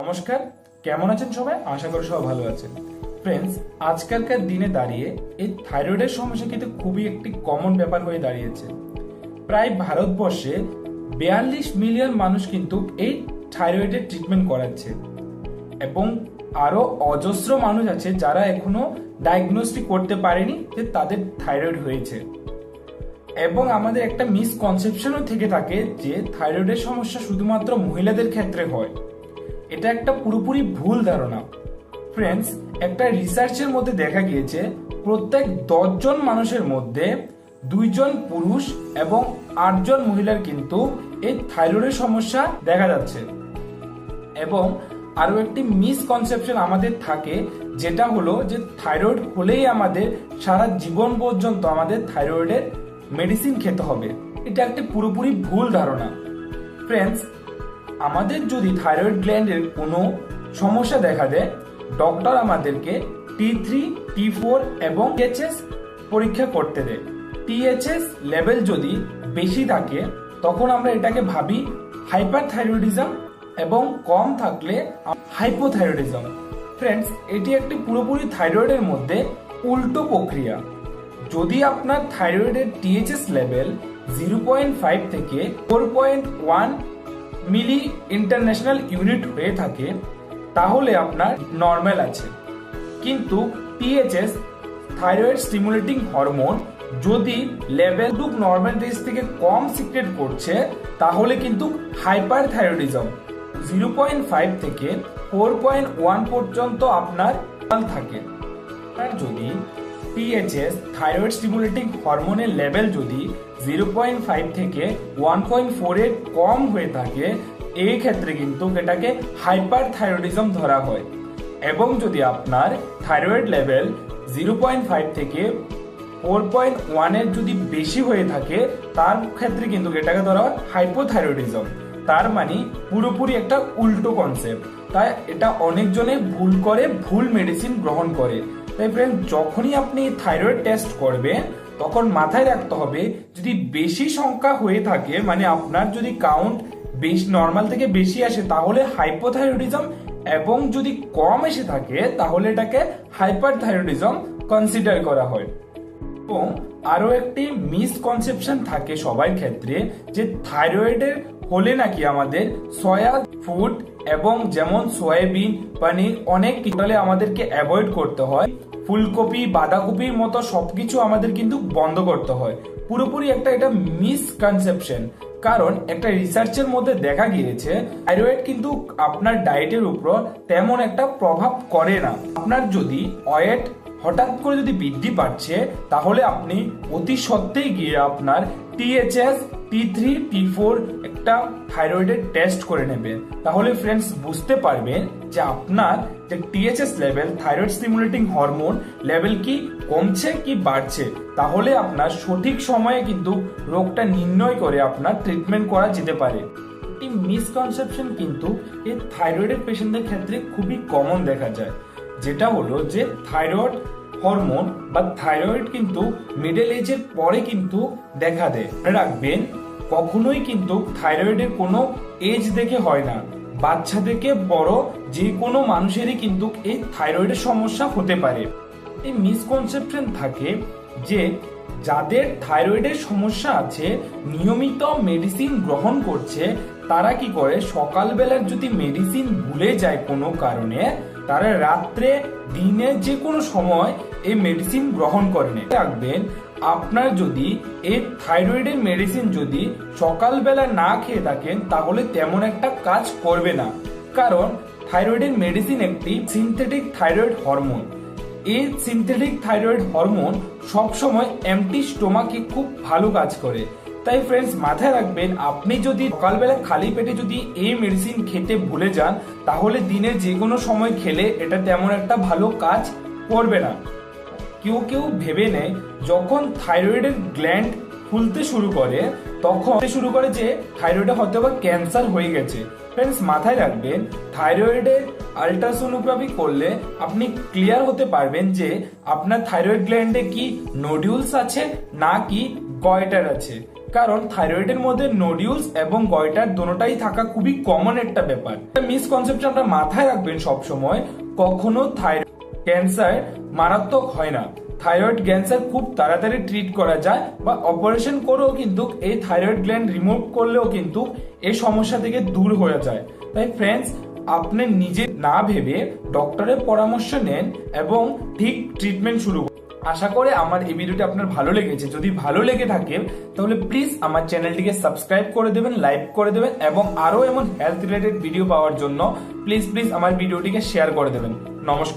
নমস্কার, কেমন আছেন সবাই? আশা করি সবাই ভালো আছেন। ফ্রেন্ডস, আজকালকার দিনে দাঁড়িয়ে এই থাইরয়েডের সমস্যা কিন্তু খুবই একটি কমন ব্যাপার হয়ে দাঁড়িয়েছে। প্রায় ভারতবর্ষে 42 মিলিয়ন মানুষ কিন্তু এই থাইরয়েডের ট্রিটমেন্ট করাচ্ছে এবং আরো অজস্র মানুষ আছে যারা এখনো ডায়াগনোস্টিক করতে পারেনি যে তাদের থাইরয়েড হয়েছে। এবং আমাদের একটা মিসকনসেপশনও থেকে থাকে যে থাইরয়েডের সমস্যা শুধুমাত্র মহিলাদের ক্ষেত্রে হয়। এটা একটা পুরোপুরি ভুল ধারণা। ফ্রেন্ডস, একটা রিসার্চের মধ্যে দেখা গিয়েছে প্রত্যেক 10 জন মানুষের মধ্যে 2 জন পুরুষ এবং 8 জন মহিলার কিন্তু এই থাইরয়েডের সমস্যা দেখা যাচ্ছে। এবং আরো একটি মিসকনসেপশন আমাদের থাকে, যেটা হলো যে থাইরয়েড হলেই আমাদের সারা জীবন পর্যন্ত আমাদের থাইরয়েডের মেডিসিন খেতে হবে। এটা একটা পুরোপুরি ভুল ধারণা। ফ্রেন্ডস, আমাদের যদি থাইরয়েড গ্ল্যান্ডের কোনো সমস্যা দেখা দেয়, ডক্টর আমাদেরকে T3, T4 এবং THS পরীক্ষা করতে দেয়। THS লেভেল যদি বেশি থাকে তখন আমরা এটাকে ভাবি হাইপারথাইরয়েডিজম এবং কম থাকলে হাইপোথাইরয়েডিজম। ফ্রেন্ডস, এটি একটি পুরোপুরি থাইরয়েডের মধ্যে উল্টো প্রক্রিয়া। যদি আপনার থাইরয়েডের THS লেভেল 0.5 থেকে 4.1 মিলি ইন্টারন্যাশনাল ইউনিট হয়ে থাকে তাহলে আপনার নর্মাল আছে। কিন্তু THS থাইরয়েড স্টিমুলেটিং হরমোন যদি লেভেল নর্মাল রেঞ্জ থেকে কম সিক্রেট করছে তাহলে কিন্তু হাইপারথাইরয়েডিজম 0.5 থেকে 4.1 পর্যন্ত আপনার থাকে। আর যদি THS থাইরয়েড স্টিমুলেটিং হরমোনের লেভেল যদি 0.5 থেকে 1.4 এর কম হয়ে থাকে, এই ক্ষেত্রে কিন্তু এটাকে হাইপারথাইরয়েডিজম ধরা হয়। এবং যদি আপনার থাইরয়েড লেভেল 0.5 থেকে 4.1 এর যদি বেশি হয়ে থাকে তার ক্ষেত্রে কিন্তু এটাকে ধরা হয় হাইপোথাইরয়েডিজম। তার মানে পুরোপুরি একটা উল্টো কনসেপ্ট। তাই এটা অনেকজনে ভুল করে, ভুল মেডিসিন গ্রহণ করে। তাই ফ্রেন্ড, যখনই আপনি থাইরয়েড টেস্ট করবেন তখন মাথায় রাখতে হবে যদি বেশি সংখ্যা হয়ে থাকে, মানে আপনার যদি কাউন্ট বেশি নর্মাল থেকে বেশি আসে তাহলে হাইপোথাইরয়েডিজম, এবং যদি কম এসে থাকে তাহলে এটাকে হাইপারথাইরয়েডিজম কনসিডার করা হয়। এবং আরো একটি মিসকনসেপশন থাকে সবার ক্ষেত্রে যে থাইরয়েডের হলে নাকি আমাদের সয়া ফুড এবং যেমন সয়াবিন, পনির অনেক কিছু আমাদেরকে অ্যাভয়েড করতে হয়। ফুলকপি, বাঁধাকপির মতো সবকিছু আমাদের কিন্তু বন্ধ করতে হয়। পুরোপুরি একটা এটা মিসকনসেপশন। কারণ একটা রিসার্চের মধ্যে দেখা গিয়েছে থাইরয়েড কিন্তু আপনার ডায়েটের উপর তেমন একটা প্রভাব করে না। আপনার যদি ওয়েট হঠাৎ করে যদি বৃদ্ধি পাচ্ছে তাহলে আপনি অতি সত্ত্বেই গিয়ে আপনার THS, T3, T4 একটা থাইরয়েডের টেস্ট করে নেবেন। তাহলে ফ্রেন্ডস বুঝতে পারবেন যে আপনার যে THS level, thyroid stimulating hormone level কি কমছে কি বাড়ছে। তাহলে আপনার সঠিক সময়ে কিন্তু রোগটা নির্ণয় করে আপনার ট্রিটমেন্ট করা যেতে পারে। এই মিসকনসেপশন কিন্তু এই থাইরয়েডের পেশেন্টদের ক্ষেত্রে খুবই কমন দেখা যায়, যেটা হলো যে থাইরয়েড হরমোন বা থাইরয়েড কিন্তু মিডল এজের পরে কিন্তু দেখা দেয়। রাখবেন, কখনোই কিন্তু থাইরয়েডের কোনো এজ দেখে হয় না। বাচ্চা থেকে বড় যে কোনো মানুষেরই কিন্তু এই থাইরয়েডের সমস্যা হতে পারে। এই মিসকনসেপশন থাকে যে যাদের থাইরয়েডের সমস্যা আছে, নিয়মিত মেডিসিন গ্রহণ করছে, তারা কি করে সকালবেলার যদি মেডিসিন ভুলে যায় কোনো কারণে, তারা রাত্রে দিনে যে কোনো সময় এই মেডিসিন গ্রহণ করে নেয়। রাখবেন, আপনার যদি এই থাইরয়েডের মেডিসিন যদি সকালবেলা না খেয়ে থাকেন তাহলে তেমন একটা কাজ করবে না। কারণ থাইরয়েডের মেডিসিন একটি সিনথেটিক থাইরয়েড হরমোন। এই সিনথেটিক থাইরয়েড হরমোন সবসময় এমটি স্টোমাকে খুব ভালো কাজ করে। তাই ফ্রেন্ডস, মাথায় রাখবেন, আপনি যদি সকালবেলা খালি পেটে যদি এই মেডিসিন খেতে ভুলে যান তাহলে দিনের যে কোনো সময় খেলে এটা তেমন একটা ভালো কাজ করবে না। কেউ কেউ ভেবে নেয় যখন থাইরয়েডের গ্ল্যান্ড ফুলতে শুরু করে তখন শুরু করে যে থাইরয়েডে হয়তো বা ক্যান্সার হয়ে গেছে। ফ্রেন্ডস, মাথায় রাখবেন, থাইরয়েডের আল্ট্রাসোনোগ্রাফি করলে আপনি ক্লিয়ার হতে পারবেন যে আপনার থাইরয়েড গ্ল্যান্ডে কি নোডিউলস আছে না কি গয়টার আছে। কারণ থাইরয়েডের মধ্যে নোডিউলস এবং গয়টার দোনোটাই থাকা খুবই কমন একটা ব্যাপার। মিসকনসেপশন আমরা মাথায় রাখবেন সবসময়, কখনো থাইরয়েড ক্যান্সার মারাত্মক হয় না। থাইরয়েড ক্যান্সার খুব তাড়াতাড়ি ট্রিট করা যায় বা অপারেশন করেও কিন্তু এই থাইরয়েড গ্ল্যান্ড রিমুভ করলেও কিন্তু এই সমস্যা থেকে দূর হয়ে যায়। তাই ফ্রেন্ডস, আপনি নিজে না ভেবে ডক্টরের পরামর্শ নেন এবং ঠিক ট্রিটমেন্ট শুরু করুন। আশা করে আমার এই ভিডিওটি আপনার ভালো লেগেছে। যদি ভালো লেগে থাকে তাহলে প্লিজ আমার চ্যানেলটিকে সাবস্ক্রাইব করে দেবেন, লাইক করে দেবেন এবং আরো এমন হেলথ রিলেটেড ভিডিও পাওয়ার জন্য প্লিজ আমার ভিডিওটিকে শেয়ার করে দেবেন। নমস্কার।